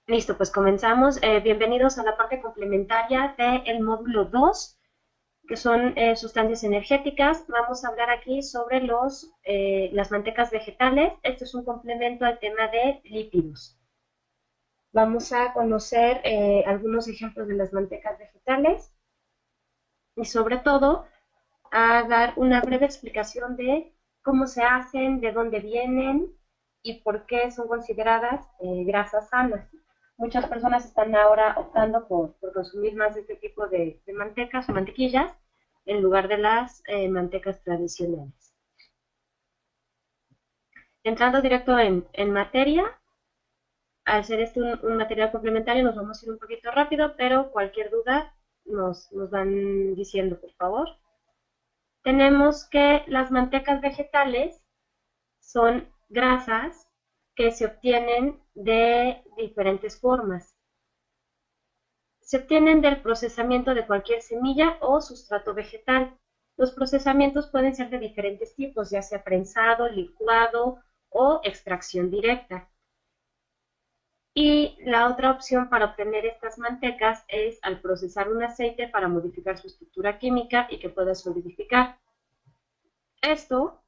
Listo, pues comenzamos. Bienvenidos a la parte complementaria del módulo 2, que son sustancias energéticas. Vamos a hablar aquí sobre las mantecas vegetales. Esto es un complemento al tema de lípidos. Vamos a conocer algunos ejemplos de las mantecas vegetales y sobre todo a dar una breve explicación de cómo se hacen, de dónde vienen y por qué son consideradas grasas sanas. Muchas personas están ahora optando por consumir más de este tipo de mantecas o mantequillas en lugar de las mantecas tradicionales. Entrando directo en materia, al ser este un material complementario nos vamos a ir un poquito rápido, pero cualquier duda nos van diciendo, por favor. Tenemos que las mantecas vegetales son grasas que se obtienen de diferentes formas. Se obtienen del procesamiento de cualquier semilla o sustrato vegetal. Los procesamientos pueden ser de diferentes tipos, ya sea prensado, licuado o extracción directa. Y la otra opción para obtener estas mantecas es al procesar un aceite para modificar su estructura química y que pueda solidificar. Esto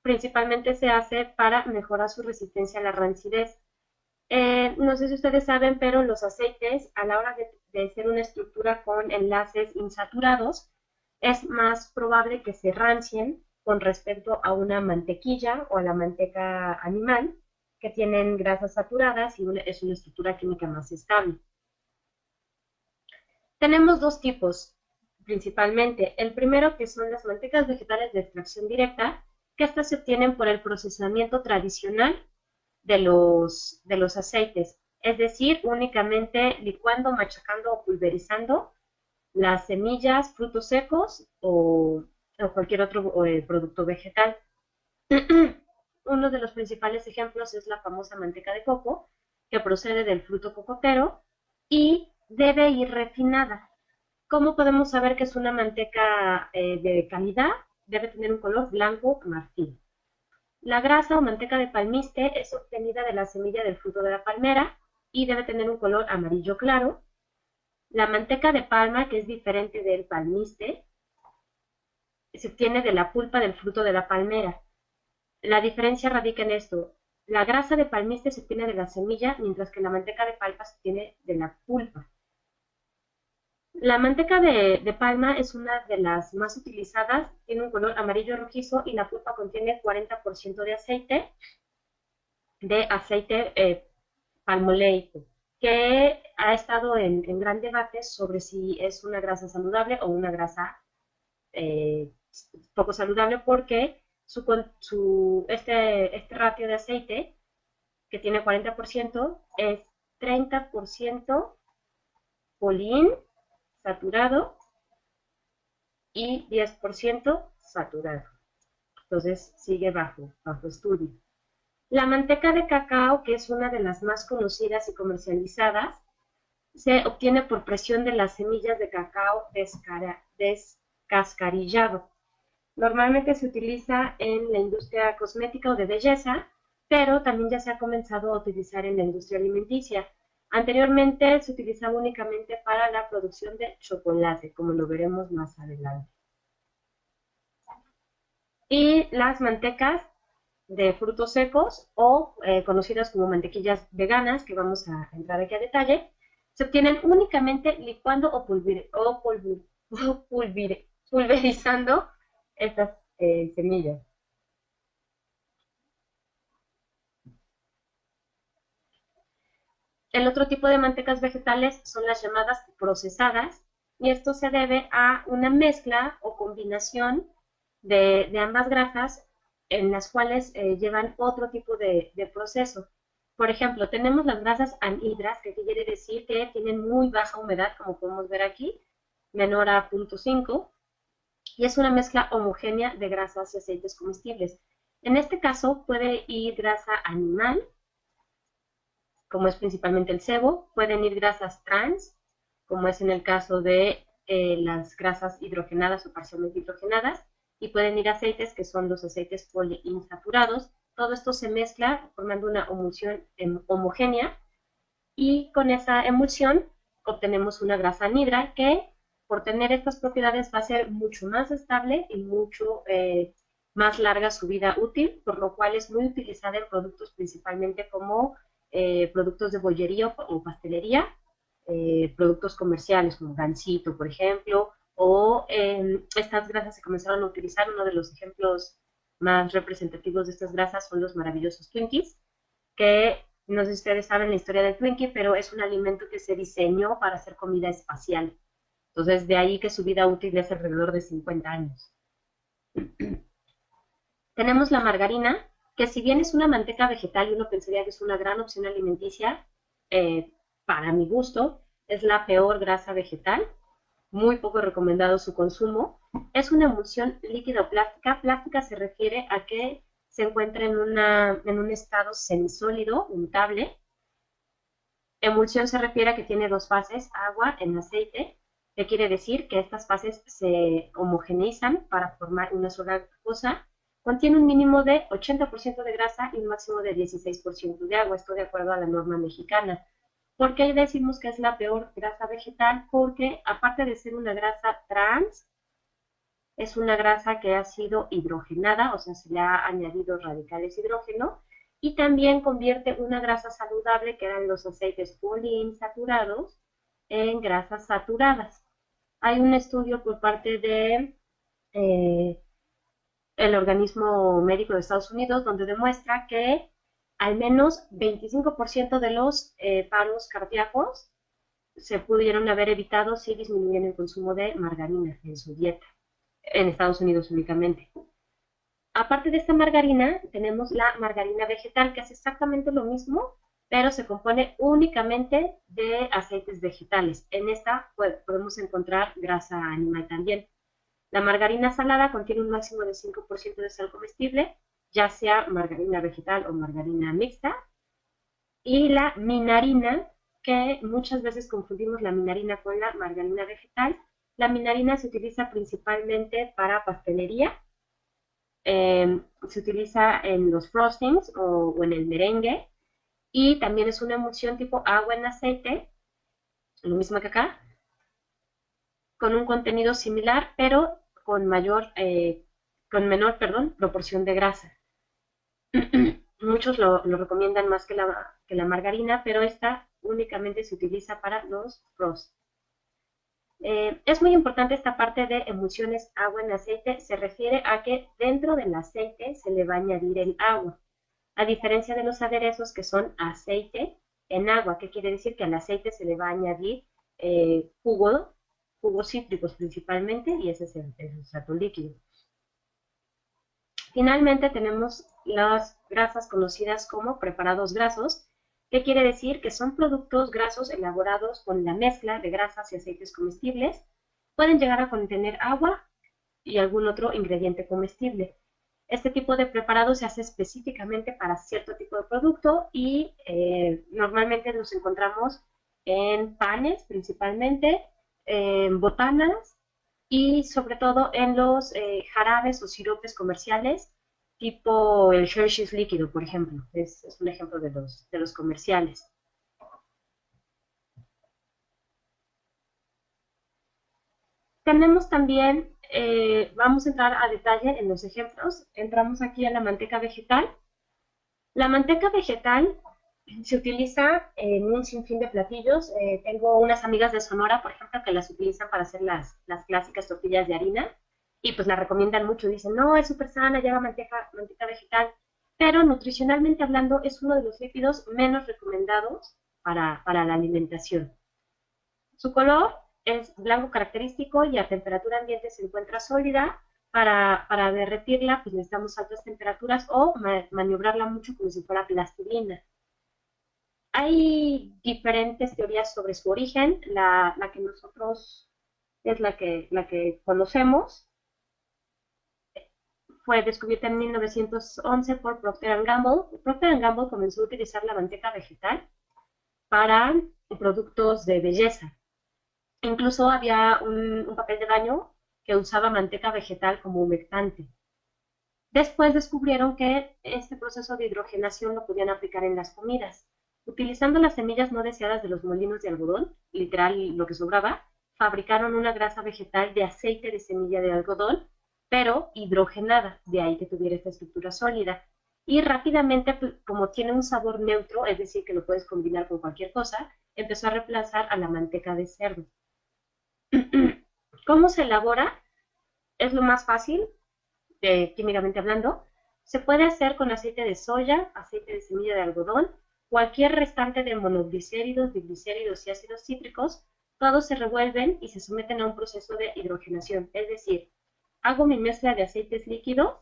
principalmente se hace para mejorar su resistencia a la rancidez. No sé si ustedes saben, pero los aceites, a la hora de ser una estructura con enlaces insaturados, es más probable que se rancien con respecto a una mantequilla o a la manteca animal, que tienen grasas saturadas y es una estructura química más estable. Tenemos dos tipos, principalmente. El primero, que son las mantecas vegetales de extracción directa, que estas se obtienen por el procesamiento tradicional de los aceites, es decir, únicamente licuando, machacando o pulverizando las semillas, frutos secos o cualquier otro producto vegetal. Uno de los principales ejemplos es la famosa manteca de coco, que procede del fruto cocotero y debe ir refinada. ¿Cómo podemos saber que es una manteca de calidad? Debe tener un color blanco marfil. La grasa o manteca de palmiste es obtenida de la semilla del fruto de la palmera y debe tener un color amarillo claro. La manteca de palma, que es diferente del palmiste, se obtiene de la pulpa del fruto de la palmera. La diferencia radica en esto. La grasa de palmiste se obtiene de la semilla, mientras que la manteca de palma se obtiene de la pulpa. La manteca de palma es una de las más utilizadas, tiene un color amarillo rojizo y la pulpa contiene 40% de aceite palmoleico, que ha estado en gran debate sobre si es una grasa saludable o una grasa eh, poco saludable, porque este ratio de aceite, que tiene 40%, es 30% polín saturado y 10% saturado. Entonces sigue bajo estudio. La manteca de cacao, que es una de las más conocidas y comercializadas, se obtiene por presión de las semillas de cacao descascarillado. Normalmente se utiliza en la industria cosmética o de belleza, pero también ya se ha comenzado a utilizar en la industria alimenticia. Anteriormente se utilizaba únicamente para la producción de chocolate, como lo veremos más adelante. Y las mantecas de frutos secos o conocidas como mantequillas veganas, que vamos a entrar aquí a detalle, se obtienen únicamente licuando pulverizando estas semillas. El otro tipo de mantecas vegetales son las llamadas procesadas, y esto se debe a una mezcla o combinación de ambas grasas, en las cuales llevan otro tipo de proceso. Por ejemplo, tenemos las grasas anhidras, que quiere decir que tienen muy baja humedad, como podemos ver aquí, menor a 0.5, y es una mezcla homogénea de grasas y aceites comestibles. En este caso puede ir grasa animal, como es principalmente el sebo, pueden ir grasas trans, como es en el caso de las grasas hidrogenadas o parcialmente hidrogenadas, y pueden ir aceites, que son los aceites poliinsaturados. Todo esto se mezcla formando una emulsión homogénea y con esa emulsión obtenemos una grasa anhidra que por tener estas propiedades va a ser mucho más estable y mucho más larga su vida útil, por lo cual es muy utilizada en productos principalmente como productos de bollería o pastelería, productos comerciales como Gansito, por ejemplo, o estas grasas se comenzaron a utilizar. Uno de los ejemplos más representativos de estas grasas son los maravillosos Twinkies, que no sé si ustedes saben la historia del Twinkie, pero es un alimento que se diseñó para hacer comida espacial. Entonces, de ahí que su vida útil es alrededor de 50 años. Tenemos la margarina, que si bien es una manteca vegetal y uno pensaría que es una gran opción alimenticia, para mi gusto, es la peor grasa vegetal, muy poco recomendado su consumo. Es una emulsión líquida o plástica. Plástica se refiere a que se encuentra en un estado semisólido, untable. Emulsión se refiere a que tiene dos fases, agua en aceite, que quiere decir que estas fases se homogeneizan para formar una sola cosa. Contiene un mínimo de 80% de grasa y un máximo de 16% de agua, esto de acuerdo a la norma mexicana. ¿Por qué decimos que es la peor grasa vegetal? Porque aparte de ser una grasa trans, es una grasa que ha sido hidrogenada, o sea, se le ha añadido radicales hidrógeno, y también convierte una grasa saludable, que eran los aceites poliinsaturados, en grasas saturadas. Hay un estudio por parte de el organismo médico de Estados Unidos donde demuestra que al menos 25% de los paros cardíacos se pudieron haber evitado si disminuyen el consumo de margarina en su dieta, en Estados Unidos únicamente. Aparte de esta margarina, tenemos la margarina vegetal, que hace exactamente lo mismo, pero se compone únicamente de aceites vegetales. En esta podemos encontrar grasa animal también. La margarina salada contiene un máximo de 5% de sal comestible, ya sea margarina vegetal o margarina mixta. Y la minarina, que muchas veces confundimos la minarina con la margarina vegetal. La minarina se utiliza principalmente para pastelería, se utiliza en los frostings o en el merengue, y también es una emulsión tipo agua en aceite, lo mismo que acá, con un contenido similar, pero con menor, proporción de grasa. Muchos lo recomiendan más que la margarina, pero esta únicamente se utiliza para los roast. Es muy importante esta parte de emulsiones agua en aceite. Se refiere a que dentro del aceite se le va a añadir el agua, a diferencia de los aderezos que son aceite en agua, que quiere decir que al aceite se le va a añadir jugos cítricos principalmente, y ese es el sustrato líquido. Finalmente tenemos las grasas conocidas como preparados grasos, que quiere decir que son productos grasos elaborados con la mezcla de grasas y aceites comestibles. Pueden llegar a contener agua y algún otro ingrediente comestible. Este tipo de preparado se hace específicamente para cierto tipo de producto y normalmente los encontramos en panes principalmente, en botanas y sobre todo en los jarabes o siropes comerciales, tipo el Hershey's líquido, por ejemplo. Es un ejemplo de los comerciales. Tenemos también, vamos a entrar a detalle en los ejemplos. Entramos aquí a la manteca vegetal. La manteca vegetal se utiliza en un sinfín de platillos. Tengo unas amigas de Sonora, por ejemplo, que las utilizan para hacer las clásicas tortillas de harina y pues la recomiendan mucho. Dicen, no, es súper sana, lleva manteca vegetal, pero nutricionalmente hablando es uno de los lípidos menos recomendados para la alimentación. Su color es blanco característico y a temperatura ambiente se encuentra sólida. Para derretirla, pues necesitamos altas temperaturas o maniobrarla mucho como si fuera plastilina. Hay diferentes teorías sobre su origen. La que nosotros es la que conocemos. Fue descubierta en 1911 por Procter & Gamble. Procter & Gamble comenzó a utilizar la manteca vegetal para productos de belleza. Incluso había un papel de baño que usaba manteca vegetal como humectante. Después descubrieron que este proceso de hidrogenación lo podían aplicar en las comidas. Utilizando las semillas no deseadas de los molinos de algodón, literal lo que sobraba, fabricaron una grasa vegetal de aceite de semilla de algodón, pero hidrogenada, de ahí que tuviera esta estructura sólida. Y rápidamente, pues, como tiene un sabor neutro, es decir, que lo puedes combinar con cualquier cosa, empezó a reemplazar a la manteca de cerdo. ¿Cómo se elabora? Es lo más fácil, químicamente hablando. Se puede hacer con aceite de soya, aceite de semilla de algodón, cualquier restante de monoglicéridos, diglicéridos y ácidos cítricos, todos se revuelven y se someten a un proceso de hidrogenación. Es decir, hago mi mezcla de aceites líquidos,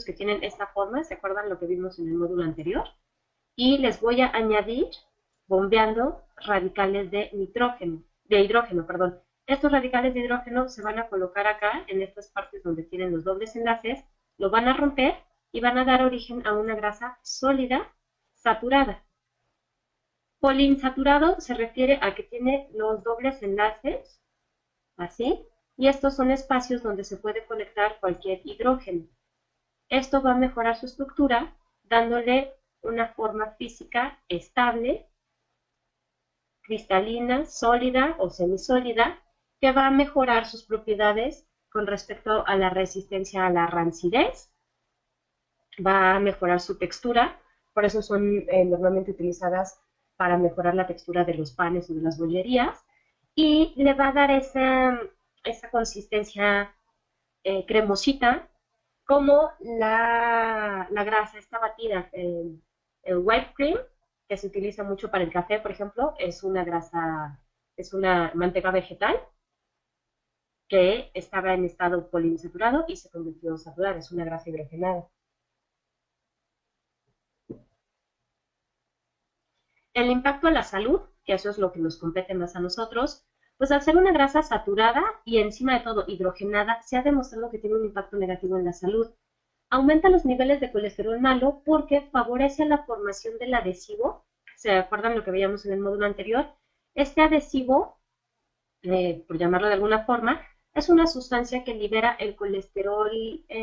que tienen esta forma, ¿se acuerdan lo que vimos en el módulo anterior? Y les voy a añadir, bombeando, radicales de hidrógeno, perdón. Estos radicales de hidrógeno se van a colocar acá, en estas partes donde tienen los dobles enlaces, lo van a romper y van a dar origen a una grasa sólida, saturada. Poliinsaturado se refiere a que tiene los dobles enlaces, así, y estos son espacios donde se puede conectar cualquier hidrógeno. Esto va a mejorar su estructura, dándole una forma física estable, cristalina, sólida o semisólida, que va a mejorar sus propiedades con respecto a la resistencia a la rancidez, va a mejorar su textura, por eso son normalmente utilizadas para mejorar la textura de los panes o de las bollerías, y le va a dar esa consistencia cremosita, como la grasa está batida. El white cream, que se utiliza mucho para el café, por ejemplo, es una grasa, es una manteca vegetal que estaba en estado poliinsaturado y se convirtió en saturada, es una grasa hidrogenada. El impacto a la salud, que eso es lo que nos compete más a nosotros, pues al ser una grasa saturada y encima de todo hidrogenada, se ha demostrado que tiene un impacto negativo en la salud. Aumenta los niveles de colesterol malo porque favorece la formación del adhesivo. ¿Se acuerdan lo que veíamos en el módulo anterior? Este adhesivo, por llamarlo de alguna forma, es una sustancia que libera el colesterol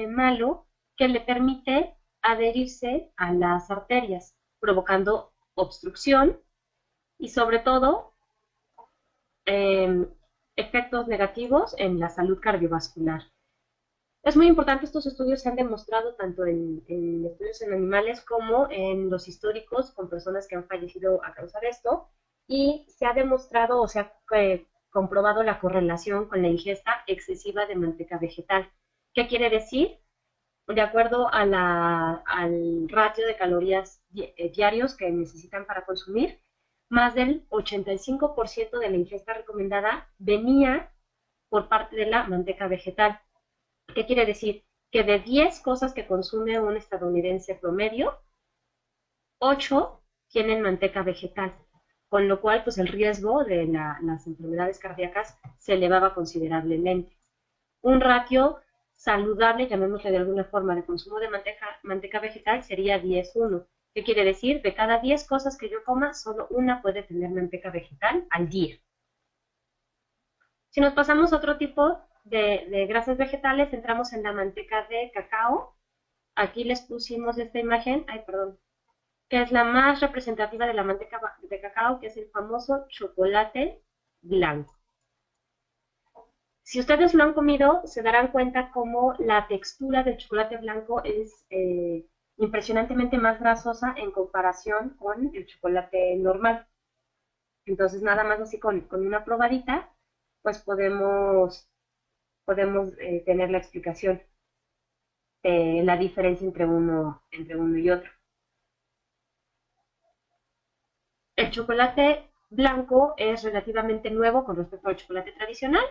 malo que le permite adherirse a las arterias, provocando obstrucción y sobre todo eh, efectos negativos en la salud cardiovascular. Es muy importante, estos estudios se han demostrado tanto en estudios en animales como en los históricos con personas que han fallecido a causa de esto, y se ha demostrado o se ha comprobado la correlación con la ingesta excesiva de manteca vegetal. ¿Qué quiere decir? De acuerdo a al ratio de calorías diarios que necesitan para consumir, más del 85% de la ingesta recomendada venía por parte de la manteca vegetal. ¿Qué quiere decir? Que de 10 cosas que consume un estadounidense promedio, 8 tienen manteca vegetal, con lo cual pues el riesgo de las enfermedades cardíacas se elevaba considerablemente. Un ratio saludable, llamémosle de alguna forma, de consumo de manteca vegetal sería 10:1. ¿Qué quiere decir? De cada 10 cosas que yo coma, solo una puede tener manteca vegetal al día. Si nos pasamos a otro tipo de grasas vegetales, entramos en la manteca de cacao. Aquí les pusimos esta imagen, ay, perdón, que es la más representativa de la manteca de cacao, que es el famoso chocolate blanco. Si ustedes lo han comido, se darán cuenta cómo la textura del chocolate blanco es impresionantemente más grasosa en comparación con el chocolate normal. Entonces, nada más así con una probadita, pues podemos tener la explicación de la diferencia entre uno y otro. El chocolate blanco es relativamente nuevo con respecto al chocolate tradicional,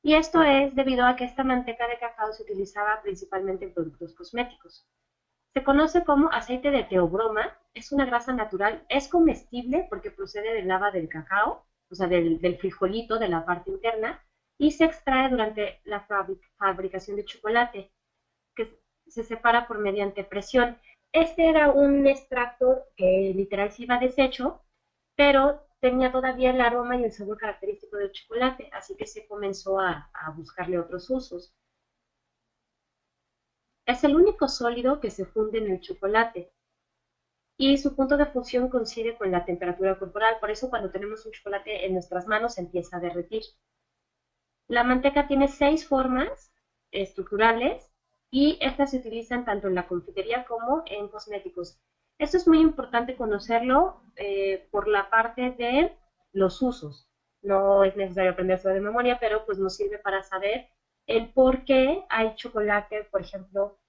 y esto es debido a que esta manteca de cacao se utilizaba principalmente en productos cosméticos. Se conoce como aceite de teobroma, es una grasa natural, es comestible porque procede del lava del cacao, o sea, del frijolito de la parte interna, y se extrae durante la fabricación de chocolate, que se separa por mediante presión. Este era un extracto que literal se iba a desecho, pero tenía todavía el aroma y el sabor característico del chocolate, así que se comenzó a buscarle otros usos. Es el único sólido que se funde en el chocolate y su punto de fusión coincide con la temperatura corporal, por eso cuando tenemos un chocolate en nuestras manos se empieza a derretir. La manteca tiene 6 formas estructurales y estas se utilizan tanto en la confitería como en cosméticos. Esto es muy importante conocerlo por la parte de los usos. No es necesario aprenderlo de memoria, pero pues nos sirve para saber el por qué hay chocolate, por ejemplo,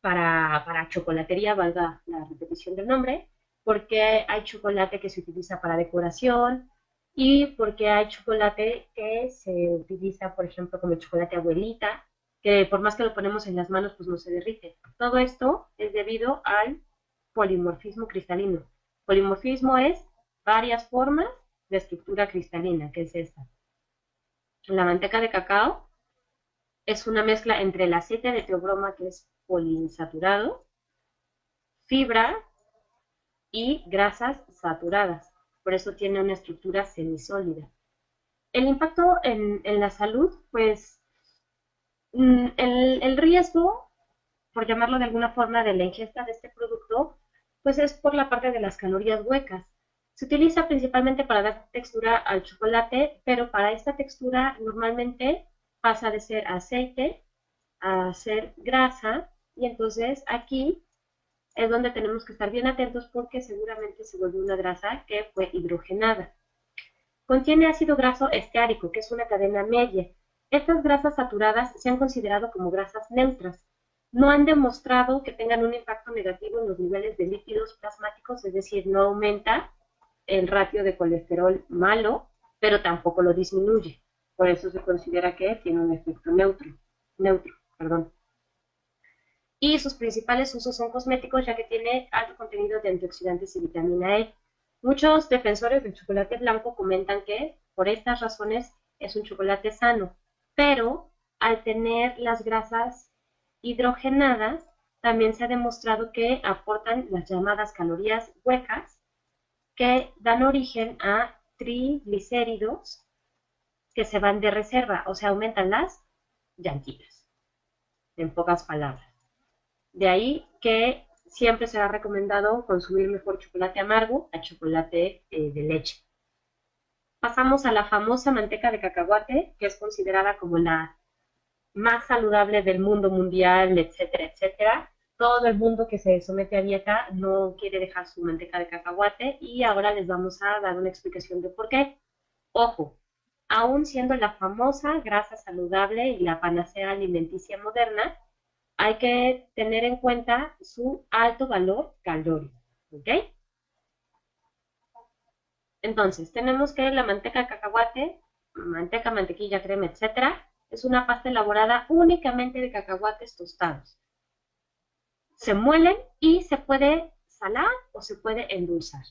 para chocolatería, valga la repetición del nombre, porque hay chocolate que se utiliza para decoración y porque hay chocolate que se utiliza, por ejemplo, como el chocolate abuelita, que por más que lo ponemos en las manos, pues no se derrite. Todo esto es debido al polimorfismo cristalino. Polimorfismo es varias formas de estructura cristalina, que es esta. La manteca de cacao es una mezcla entre el aceite de teobroma, que es poliinsaturado, fibra y grasas saturadas. Por eso tiene una estructura semisólida. El impacto en la salud, pues el riesgo, por llamarlo de alguna forma, de la ingesta de este producto, pues es por la parte de las calorías huecas. Se utiliza principalmente para dar textura al chocolate, pero para esta textura normalmente pasa de ser aceite a ser grasa, y entonces aquí es donde tenemos que estar bien atentos porque seguramente se volvió una grasa que fue hidrogenada. Contiene ácido graso esteárico, que es una cadena media. Estas grasas saturadas se han considerado como grasas neutras. No han demostrado que tengan un impacto negativo en los niveles de lípidos plasmáticos, es decir, no aumenta el ratio de colesterol malo, pero tampoco lo disminuye. Por eso se considera que tiene un efecto neutro, perdón. Y sus principales usos son cosméticos, ya que tiene alto contenido de antioxidantes y vitamina E. Muchos defensores del chocolate blanco comentan que por estas razones es un chocolate sano, pero al tener las grasas hidrogenadas, también se ha demostrado que aportan las llamadas calorías huecas, que dan origen a triglicéridos que se van de reserva, o sea, aumentan las llantitas, en pocas palabras. De ahí que siempre será recomendado consumir mejor chocolate amargo a chocolate de leche. Pasamos a la famosa manteca de cacahuate, que es considerada como la más saludable del mundo mundial, etcétera, etcétera. Todo el mundo que se somete a dieta no quiere dejar su manteca de cacahuate y ahora les vamos a dar una explicación de por qué. Ojo, aún siendo la famosa grasa saludable y la panacea alimenticia moderna, hay que tener en cuenta su alto valor calórico, ¿ok? Entonces, tenemos que la manteca de cacahuate, manteca, mantequilla, crema, etcétera, es una pasta elaborada únicamente de cacahuates tostados. Se muelen y se puede salar o se puede endulzar.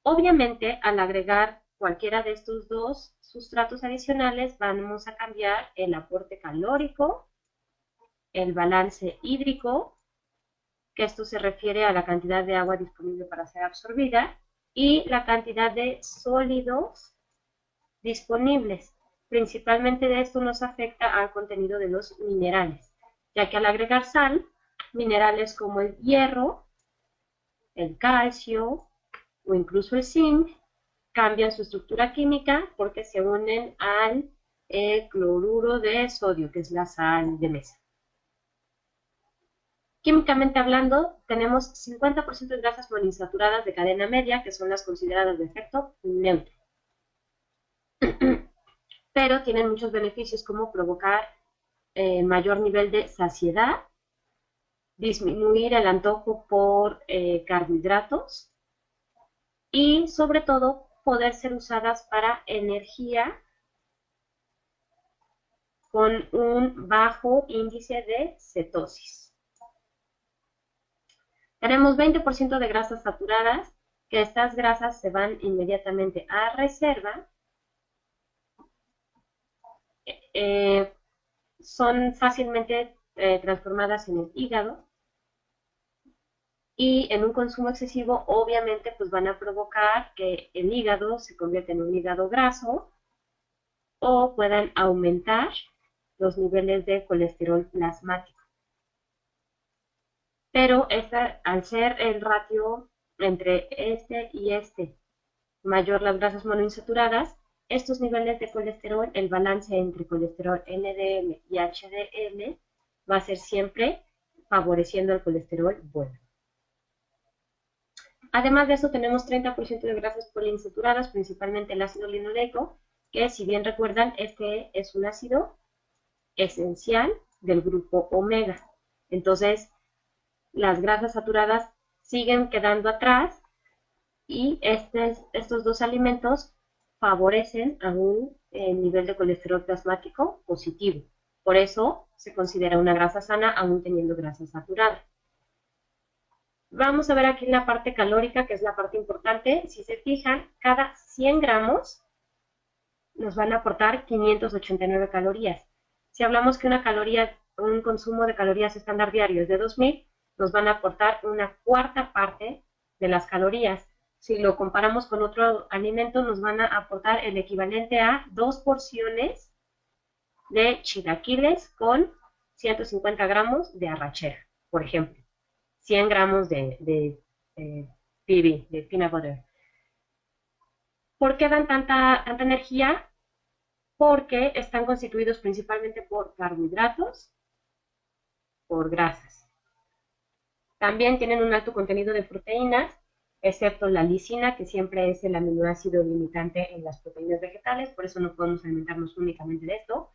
Obviamente, al agregar cualquiera de estos dos sustratos adicionales, vamos a cambiar el aporte calórico, el balance hídrico, que esto se refiere a la cantidad de agua disponible para ser absorbida, y la cantidad de sólidos disponibles. Principalmente de esto nos afecta al contenido de los minerales, ya que al agregar sal, minerales como el hierro, el calcio o incluso el zinc cambian su estructura química porque se unen al cloruro de sodio, que es la sal de mesa. Químicamente hablando, tenemos 50% de grasas poliinsaturadas de cadena media, que son las consideradas de efecto neutro. Pero tienen muchos beneficios como provocar mayor nivel de saciedad, disminuir el antojo por carbohidratos y sobre todo poder ser usadas para energía con un bajo índice de cetosis. Tenemos 20% de grasas saturadas, que estas grasas se van inmediatamente a reserva. Son fácilmente transformadas en el hígado y en un consumo excesivo obviamente pues van a provocar que el hígado se convierta en un hígado graso o puedan aumentar los niveles de colesterol plasmático. pero al ser el ratio entre este y este mayor las grasas monoinsaturadas, estos niveles de colesterol, el balance entre colesterol LDL y HDL va a ser siempre favoreciendo el colesterol bueno. Además de eso, tenemos 30% de grasas poliinsaturadas, principalmente el ácido linoleico, que si bien recuerdan, este es un ácido esencial del grupo omega. Entonces, las grasas saturadas siguen quedando atrás y estos dos alimentos favorecen a un nivel de colesterol plasmático positivo. Por eso se considera una grasa sana aún teniendo grasa saturada. Vamos a ver aquí la parte calórica, que es la parte importante. Si se fijan, cada 100 gramos nos van a aportar 589 calorías. Si hablamos que un consumo de calorías estándar diario es de 2000, nos van a aportar una cuarta parte de las calorías. Si lo comparamos con otro alimento, nos van a aportar el equivalente a 2 porciones de chilaquiles con 150 gramos de arrachera, por ejemplo. 100 gramos de PB, de peanut butter. ¿Por qué dan tanta energía? Porque están constituidos principalmente por carbohidratos, por grasas. También tienen un alto contenido de proteínas, excepto la lisina, que siempre es el aminoácido limitante en las proteínas vegetales, por eso no podemos alimentarnos únicamente de esto.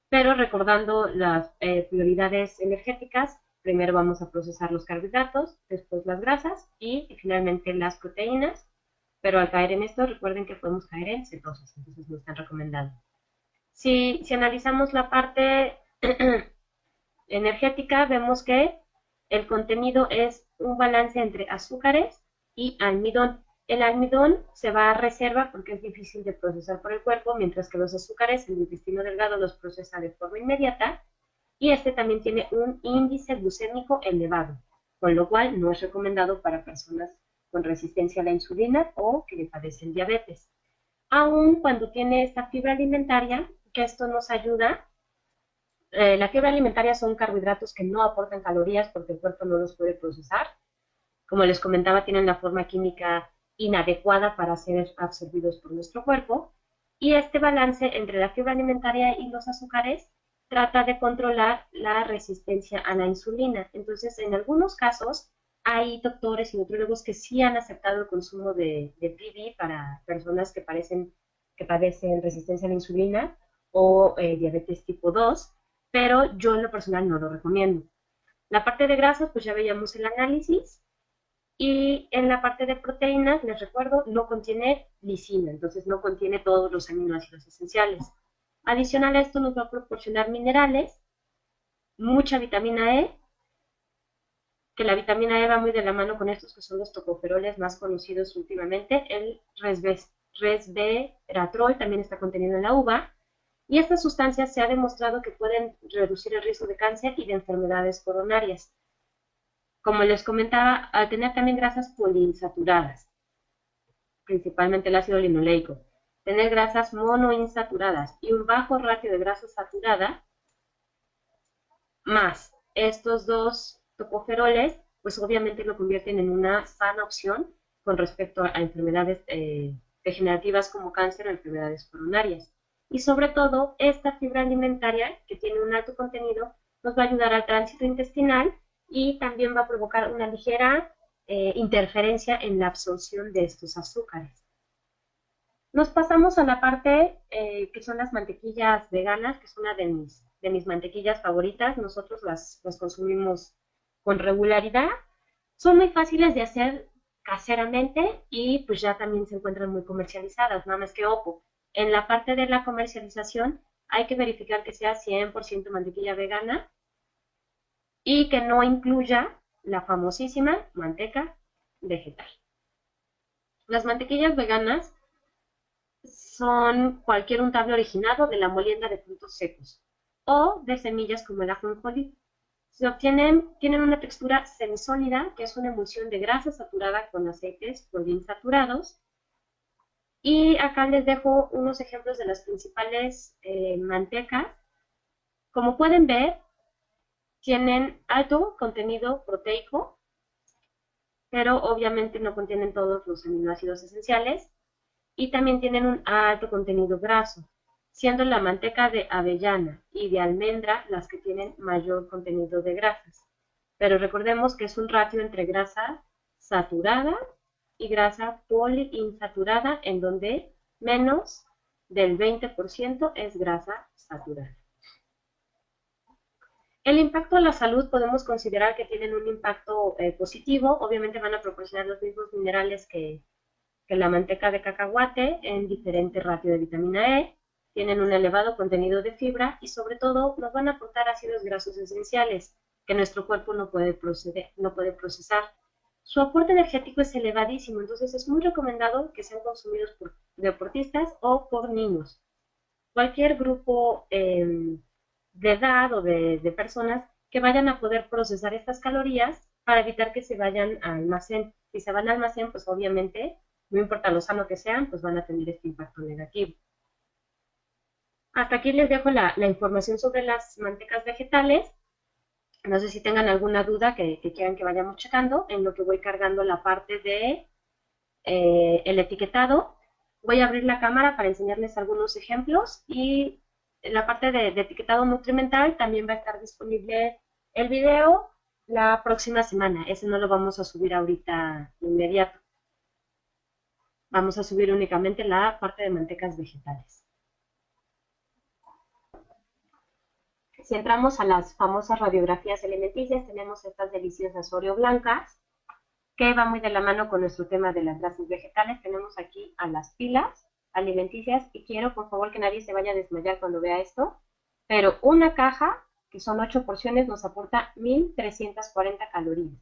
Pero recordando las prioridades energéticas, primero vamos a procesar los carbohidratos, después las grasas y finalmente las proteínas. Pero al caer en esto, recuerden que podemos caer en cetosis, entonces no están recomendados. Si analizamos la parte energética, vemos que el contenido es un balance entre azúcares y almidón. El almidón se va a reserva porque es difícil de procesar por el cuerpo, mientras que los azúcares el intestino delgado los procesa de forma inmediata y este también tiene un índice glucémico elevado, con lo cual no es recomendado para personas con resistencia a la insulina o que le padecen diabetes. Aun cuando tiene esta fibra alimentaria, que esto nos ayuda. La fibra alimentaria son carbohidratos que no aportan calorías porque el cuerpo no los puede procesar. Como les comentaba, tienen la forma química inadecuada para ser absorbidos por nuestro cuerpo. Y este balance entre la fibra alimentaria y los azúcares trata de controlar la resistencia a la insulina. Entonces, en algunos casos, hay doctores y nutriólogos que sí han aceptado el consumo de PB para personas que padecen resistencia a la insulina o diabetes tipo 2, pero yo en lo personal no lo recomiendo. La parte de grasas, pues ya veíamos el análisis, y en la parte de proteínas, les recuerdo, no contiene lisina, entonces no contiene todos los aminoácidos esenciales. Adicional a esto nos va a proporcionar minerales, mucha vitamina E, que la vitamina E va muy de la mano con estos que son los tocoferoles más conocidos últimamente. El resveratrol también está contenido en la uva, y estas sustancias se ha demostrado que pueden reducir el riesgo de cáncer y de enfermedades coronarias. Como les comentaba, al tener también grasas poliinsaturadas, principalmente el ácido linoleico, tener grasas monoinsaturadas y un bajo ratio de grasa saturada, más estos dos tocoferoles, pues obviamente lo convierten en una sana opción con respecto a enfermedades degenerativas como cáncer o enfermedades coronarias. Y sobre todo, esta fibra alimentaria, que tiene un alto contenido, nos va a ayudar al tránsito intestinal y también va a provocar una ligera interferencia en la absorción de estos azúcares. Nos pasamos a la parte que son las mantequillas veganas, que es una de mis mantequillas favoritas. Nosotros las consumimos con regularidad. Son muy fáciles de hacer caseramente y pues ya también se encuentran muy comercializadas, nada más que ojo. En la parte de la comercialización hay que verificar que sea 100% mantequilla vegana y que no incluya la famosísima manteca vegetal. Las mantequillas veganas son cualquier untable originado de la molienda de frutos secos o de semillas como el ajonjolí. Tienen una textura semisólida, que es una emulsión de grasa saturada con aceites poliinsaturados. Y acá les dejo unos ejemplos de las principales mantecas. Como pueden ver, tienen alto contenido proteico, pero obviamente no contienen todos los aminoácidos esenciales, y también tienen un alto contenido graso, siendo la manteca de avellana y de almendra las que tienen mayor contenido de grasas. Pero recordemos que es un ratio entre grasa saturada y grasa poliinsaturada, en donde menos del 20% es grasa saturada. El impacto a la salud podemos considerar que tienen un impacto positivo. Obviamente van a proporcionar los mismos minerales que la manteca de cacahuate en diferente ratio de vitamina E, tienen un elevado contenido de fibra y sobre todo nos van a aportar ácidos grasos esenciales que nuestro cuerpo no puede procesar. Su aporte energético es elevadísimo, entonces es muy recomendado que sean consumidos por deportistas o por niños. Cualquier grupo de edad o de personas que vayan a poder procesar estas calorías para evitar que se vayan al almacén. Si se van al almacén, pues obviamente, no importa lo sano que sean, pues van a tener este impacto negativo. Hasta aquí les dejo la información sobre las mantecas vegetales. No sé si tengan alguna duda que quieran que vayamos checando, en lo que voy cargando la parte de el etiquetado. Voy a abrir la cámara para enseñarles algunos ejemplos, y en la parte de etiquetado nutrimental también va a estar disponible el video la próxima semana. Ese no lo vamos a subir ahorita inmediato. Vamos a subir únicamente la parte de mantecas vegetales. Si entramos a las famosas radiografías alimenticias, tenemos estas deliciosas Oreo blancas, que va muy de la mano con nuestro tema de las grasas vegetales. Tenemos aquí a las pilas alimenticias, y quiero por favor que nadie se vaya a desmayar cuando vea esto, pero una caja, que son 8 porciones, nos aporta 1340 calorías.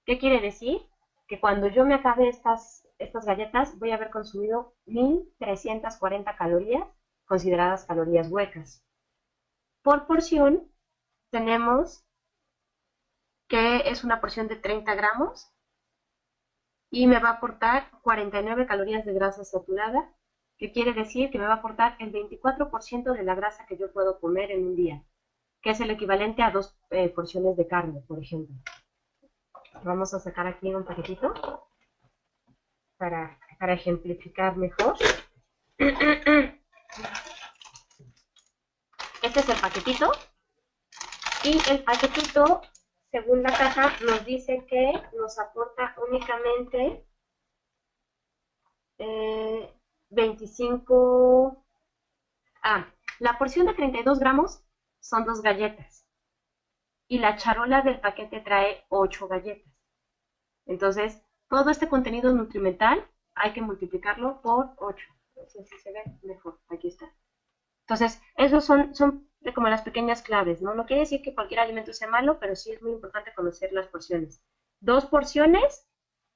¿Qué quiere decir? Que cuando yo me acabe estas galletas, voy a haber consumido 1340 calorías, consideradas calorías huecas. Por porción tenemos que es una porción de 30 gramos y me va a aportar 49 calorías de grasa saturada, que quiere decir que me va a aportar el 24% de la grasa que yo puedo comer en un día, que es el equivalente a 2 porciones de carne, por ejemplo. Vamos a sacar aquí un paquetito para ejemplificar mejor. Este es el paquetito, y el paquetito, según la caja, nos dice que nos aporta únicamente 25... la porción de 32 gramos son 2 galletas, y la charola del paquete trae 8 galletas. Entonces, todo este contenido nutrimental hay que multiplicarlo por 8. No sé si se ve mejor, aquí está. Entonces, esos son como las pequeñas claves, ¿no? No quiere decir que cualquier alimento sea malo, pero sí es muy importante conocer las porciones. 2 porciones,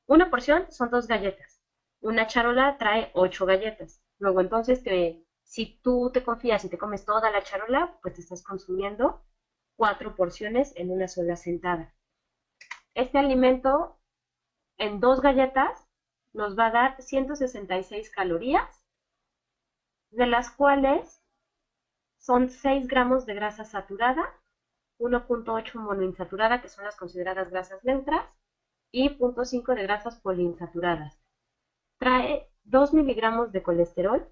una porción son 2 galletas. Una charola trae 8 galletas. Luego, entonces, si tú te confías y te comes toda la charola, pues te estás consumiendo 4 porciones en una sola sentada. Este alimento en 2 galletas nos va a dar 166 calorías, de las cuales son 6 gramos de grasa saturada, 1.8 monoinsaturada, que son las consideradas grasas neutras, y 0.5 de grasas poliinsaturadas. Trae 2 miligramos de colesterol,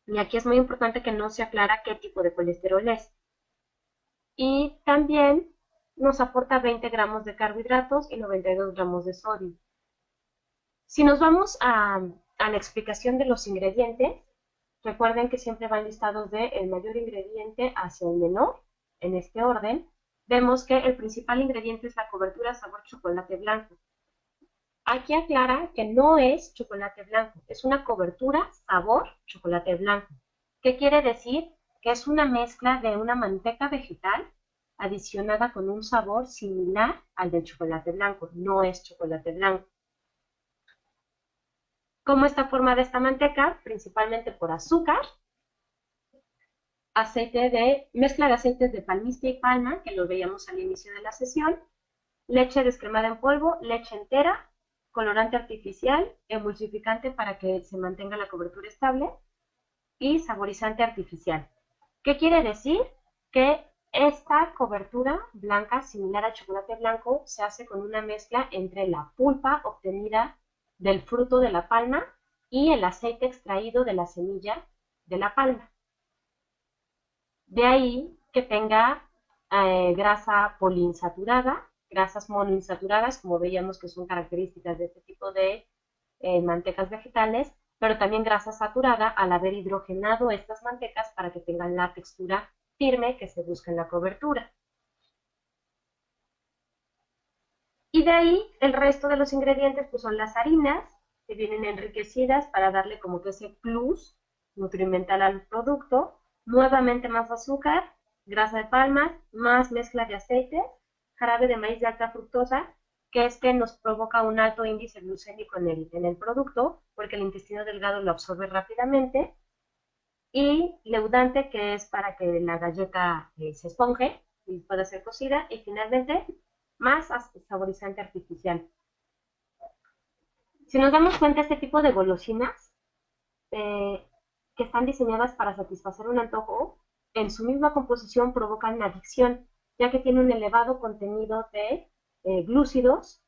y aquí es muy importante que no se aclara qué tipo de colesterol es. Y también nos aporta 20 gramos de carbohidratos y 92 gramos de sodio. Si nos vamos a la explicación de los ingredientes, recuerden que siempre van listados del mayor ingrediente hacia el menor, en este orden. Vemos que el principal ingrediente es la cobertura sabor chocolate blanco. Aquí aclara que no es chocolate blanco, es una cobertura sabor chocolate blanco. ¿Qué quiere decir? Que es una mezcla de una manteca vegetal adicionada con un sabor similar al del chocolate blanco, no es chocolate blanco. ¿Cómo está formada esta manteca? Principalmente por azúcar, mezcla de aceites de palmiste y palma, que lo veíamos al inicio de la sesión, leche descremada en polvo, leche entera, colorante artificial, emulsificante para que se mantenga la cobertura estable, y saborizante artificial. ¿Qué quiere decir? Que Esta cobertura blanca, similar al chocolate blanco, se hace con una mezcla entre la pulpa obtenida del fruto de la palma y el aceite extraído de la semilla de la palma. De ahí que tenga grasa poliinsaturada, grasas monoinsaturadas, como veíamos que son características de este tipo de mantecas vegetales, pero también grasa saturada al haber hidrogenado estas mantecas para que tengan la textura firme que se busca en la cobertura. Y de ahí el resto de los ingredientes pues son las harinas que vienen enriquecidas para darle como que ese plus nutrimental al producto, nuevamente más azúcar, grasa de palma, más mezcla de aceites, jarabe de maíz de alta fructosa, que este nos provoca un alto índice glucémico en el producto, porque el intestino delgado lo absorbe rápidamente, y leudante, que es para que la galleta se esponje y pueda ser cocida, y finalmente más saborizante artificial. Si nos damos cuenta, este tipo de golosinas eh, que están diseñadas para satisfacer un antojo, en su misma composición provocan adicción, ya que tiene un elevado contenido de glúcidos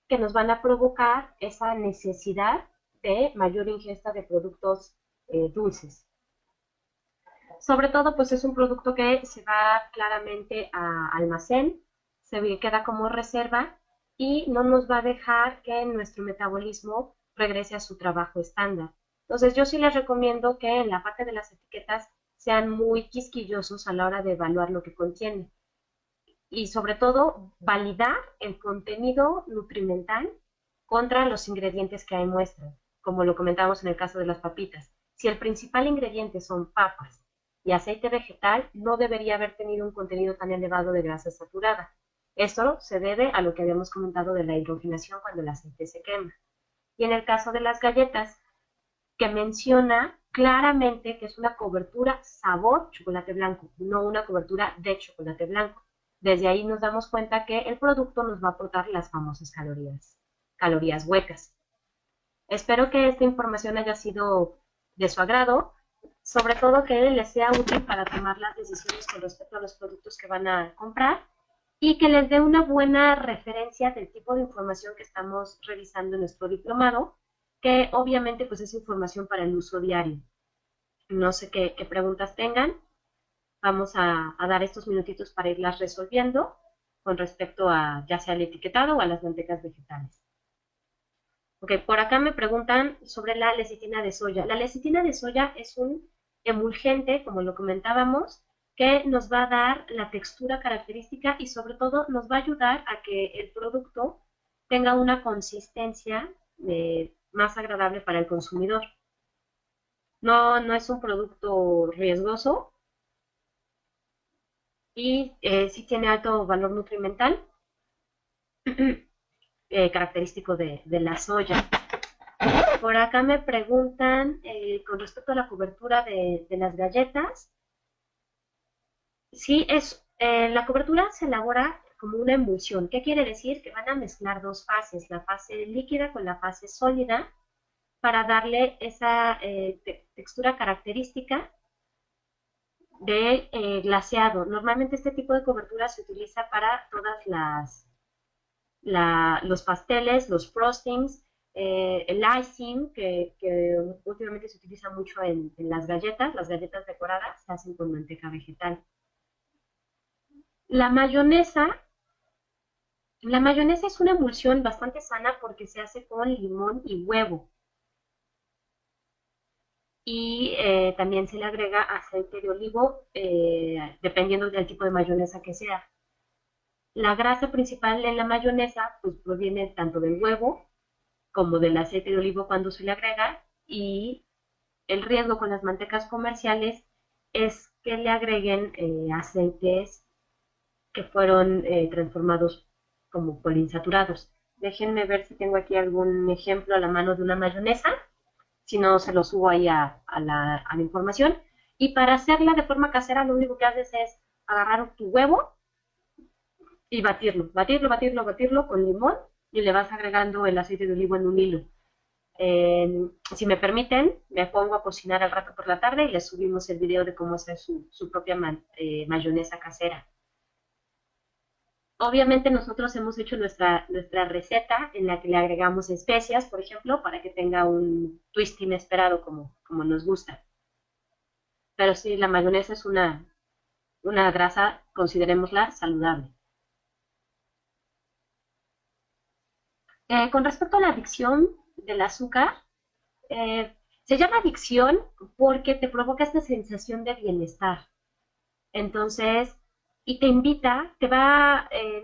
que nos van a provocar esa necesidad de mayor ingesta de productos dulces. Sobre todo, pues es un producto que se va claramente a almacén, se queda como reserva y no nos va a dejar que nuestro metabolismo regrese a su trabajo estándar. Entonces, yo sí les recomiendo que en la parte de las etiquetas sean muy quisquillosos a la hora de evaluar lo que contiene. Y sobre todo, validar el contenido nutrimental contra los ingredientes que hay muestran, como lo comentamos en el caso de las papitas. Si el principal ingrediente son papas y aceite vegetal, no debería haber tenido un contenido tan elevado de grasa saturada. Esto se debe a lo que habíamos comentado de la hidrogenación cuando el aceite se quema. Y en el caso de las galletas, que menciona claramente que es una cobertura sabor chocolate blanco, no una cobertura de chocolate blanco. Desde ahí nos damos cuenta que el producto nos va a aportar las famosas calorías huecas. Espero que esta información haya sido de su agrado, sobre todo que les sea útil para tomar las decisiones con respecto a los productos que van a comprar y que les dé una buena referencia del tipo de información que estamos revisando en nuestro diplomado, que obviamente pues es información para el uso diario. No sé qué preguntas tengan. Vamos a dar estos minutitos para irlas resolviendo con respecto a ya sea el etiquetado o a las mantecas vegetales. Ok, por acá me preguntan sobre la lecitina de soya. La lecitina de soya es un emulgente, como lo comentábamos, que nos va a dar la textura característica y sobre todo nos va a ayudar a que el producto tenga una consistencia más agradable para el consumidor. No es un producto riesgoso y sí tiene alto valor nutrimental, característico de la soya. Por acá me preguntan con respecto a la cobertura de las galletas. Sí, la cobertura se elabora como una emulsión. ¿Qué quiere decir? Que van a mezclar dos fases, la fase líquida con la fase sólida, para darle esa textura característica de glaseado. Normalmente este tipo de cobertura se utiliza para todas los pasteles, los frostings, el icing, que últimamente se utiliza mucho en las galletas decoradas se hacen con manteca vegetal. La mayonesa, la mayonesa es una emulsión bastante sana porque se hace con limón y huevo. Y también se le agrega aceite de olivo, dependiendo del tipo de mayonesa que sea. La grasa principal en la mayonesa pues proviene tanto del huevo como del aceite de olivo cuando se le agrega, y el riesgo con las mantecas comerciales es que le agreguen aceites que fueron transformados como poliinsaturados. Déjenme ver si tengo aquí algún ejemplo a la mano de una mayonesa, si no se lo subo ahí a la información. Y para hacerla de forma casera, lo único que haces es agarrar tu huevo y batirlo con limón, y le vas agregando el aceite de olivo en un hilo. Si me permiten, me pongo a cocinar al rato por la tarde y les subimos el video de cómo hacer su propia mayonesa casera. Obviamente nosotros hemos hecho nuestra receta en la que le agregamos especias, por ejemplo, para que tenga un twist inesperado como nos gusta. Pero sí, la mayonesa es una grasa, considerémosla, saludable. Con respecto a la adicción del azúcar, se llama adicción porque te provoca esta sensación de bienestar. Entonces, y te invita,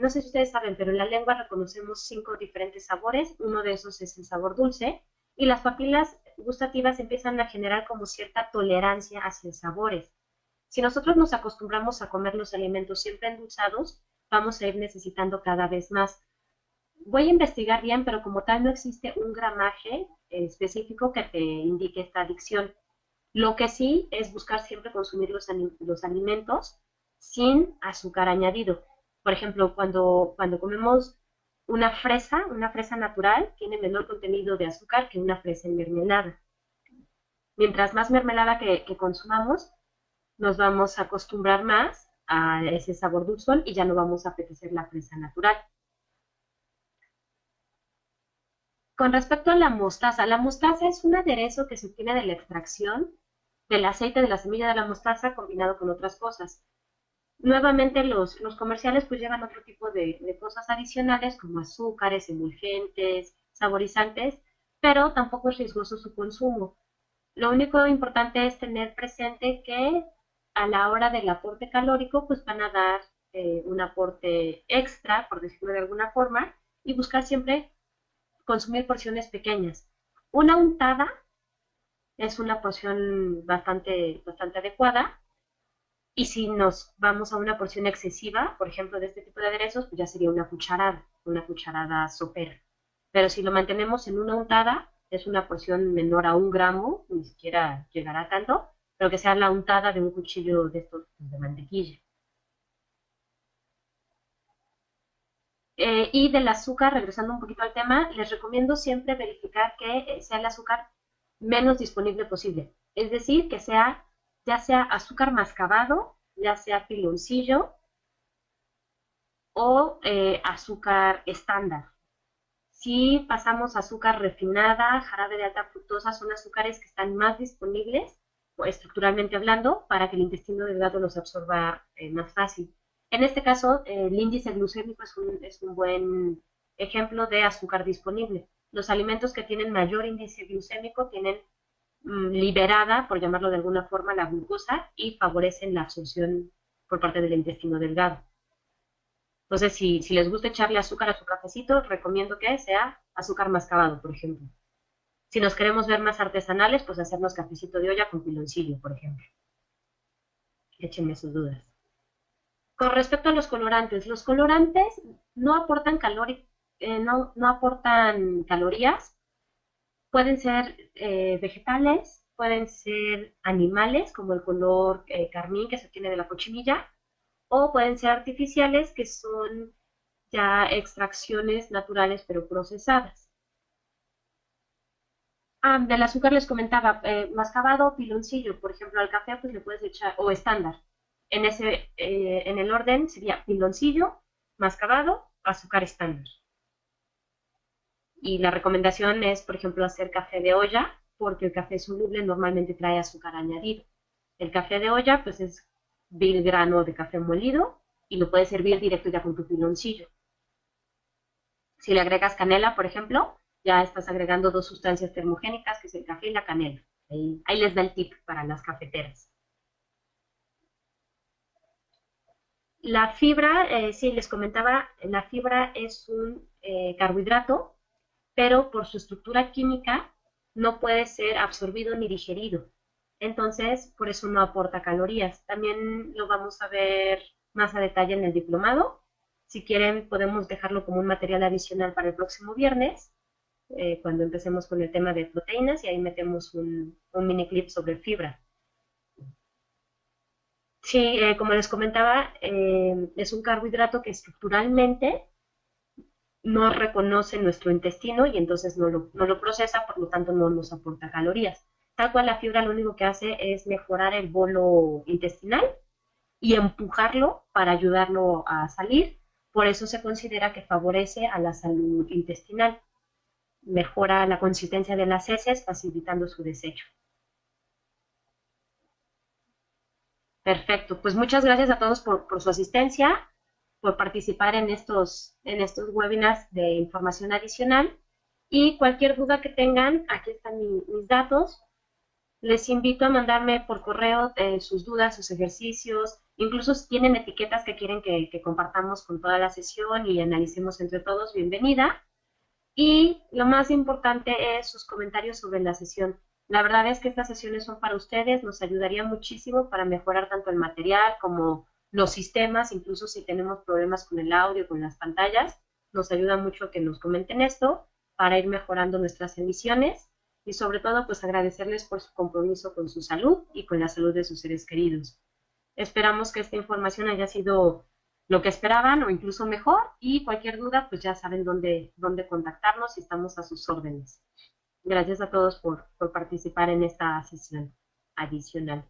no sé si ustedes saben, pero en la lengua reconocemos 5 diferentes sabores, uno de esos es el sabor dulce, y las papilas gustativas empiezan a generar como cierta tolerancia hacia sabores. Si nosotros nos acostumbramos a comer los alimentos siempre endulzados, vamos a ir necesitando cada vez más. Voy a investigar bien, pero como tal no existe un gramaje específico que te indique esta adicción. Lo que sí es buscar siempre consumir los alimentos sin azúcar añadido. Por ejemplo, cuando comemos una fresa natural tiene menor contenido de azúcar que una fresa en mermelada. Mientras más mermelada que consumamos, nos vamos a acostumbrar más a ese sabor dulzón y ya no vamos a apetecer la fresa natural. Con respecto a la mostaza es un aderezo que se obtiene de la extracción del aceite de la semilla de la mostaza combinado con otras cosas. Nuevamente los comerciales pues llevan otro tipo de cosas adicionales como azúcares, emulgentes, saborizantes, pero tampoco es riesgoso su consumo. Lo único importante es tener presente que a la hora del aporte calórico pues van a dar un aporte extra, por decirlo de alguna forma, y buscar siempre consumir porciones pequeñas. Una untada es una porción bastante adecuada. Y si nos vamos a una porción excesiva, por ejemplo, de este tipo de aderezos, pues ya sería una cucharada sopera. Pero si lo mantenemos en una untada, es una porción menor a 1 gramo, ni siquiera llegará a tanto, pero que sea la untada de un cuchillo de estos de mantequilla. Y del azúcar, regresando un poquito al tema, les recomiendo siempre verificar que sea el azúcar menos disponible posible. Es decir, que sea ya sea azúcar mascabado, ya sea piloncillo o azúcar estándar. Si pasamos a azúcar refinada, jarabe de alta fructosa, son azúcares que están más disponibles, o estructuralmente hablando, para que el intestino delgado los absorba más fácil. En este caso, el índice glucémico es un buen ejemplo de azúcar disponible. Los alimentos que tienen mayor índice glucémico tienen liberada, por llamarlo de alguna forma, la glucosa y favorecen la absorción por parte del intestino delgado. Entonces, si les gusta echarle azúcar a su cafecito, recomiendo que sea azúcar mascabado, por ejemplo. Si nos queremos ver más artesanales, pues hacernos cafecito de olla con piloncillo, por ejemplo. Échenme sus dudas. Con respecto a los colorantes no aportan no aportan calorías, pueden ser vegetales, pueden ser animales, como el color carmín que se obtiene de la cochinilla, o pueden ser artificiales, que son ya extracciones naturales pero procesadas. Del azúcar les comentaba, mascabado, piloncillo, por ejemplo, al café pues le puedes echar, o estándar. En el orden sería piloncillo, mascabado, azúcar estándar. Y la recomendación es, por ejemplo, hacer café de olla, porque el café soluble normalmente trae azúcar añadido. El café de olla, pues es vil grano de café molido y lo puedes servir directo ya con tu piloncillo. Si le agregas canela, por ejemplo, ya estás agregando 2 sustancias termogénicas, que es el café y la canela. Ahí les da el tip para las cafeteras. La fibra, sí, les comentaba, la fibra es un carbohidrato, pero por su estructura química no puede ser absorbido ni digerido. Entonces, por eso no aporta calorías. También lo vamos a ver más a detalle en el diplomado. Si quieren, podemos dejarlo como un material adicional para el próximo viernes, cuando empecemos con el tema de proteínas, y ahí metemos un mini clip sobre fibra. Sí, como les comentaba, es un carbohidrato que estructuralmente no reconoce nuestro intestino y entonces no lo procesa, por lo tanto no nos aporta calorías. Tal cual la fibra lo único que hace es mejorar el bolo intestinal y empujarlo para ayudarlo a salir. Por eso se considera que favorece a la salud intestinal. Mejora la consistencia de las heces, facilitando su desecho. Perfecto, pues muchas gracias a todos por su asistencia, por participar en estos webinars de información adicional y cualquier duda que tengan, aquí están mis datos. Les invito a mandarme por correo sus dudas, sus ejercicios, incluso si tienen etiquetas que quieren que compartamos con toda la sesión y analicemos entre todos, bienvenida. Y lo más importante es sus comentarios sobre la sesión. La verdad es que estas sesiones son para ustedes, nos ayudaría muchísimo para mejorar tanto el material como los sistemas, incluso si tenemos problemas con el audio, con las pantallas, nos ayuda mucho que nos comenten esto para ir mejorando nuestras emisiones y sobre todo pues agradecerles por su compromiso con su salud y con la salud de sus seres queridos. Esperamos que esta información haya sido lo que esperaban o incluso mejor y cualquier duda pues ya saben dónde contactarnos y estamos a sus órdenes. Gracias a todos por participar en esta sesión adicional.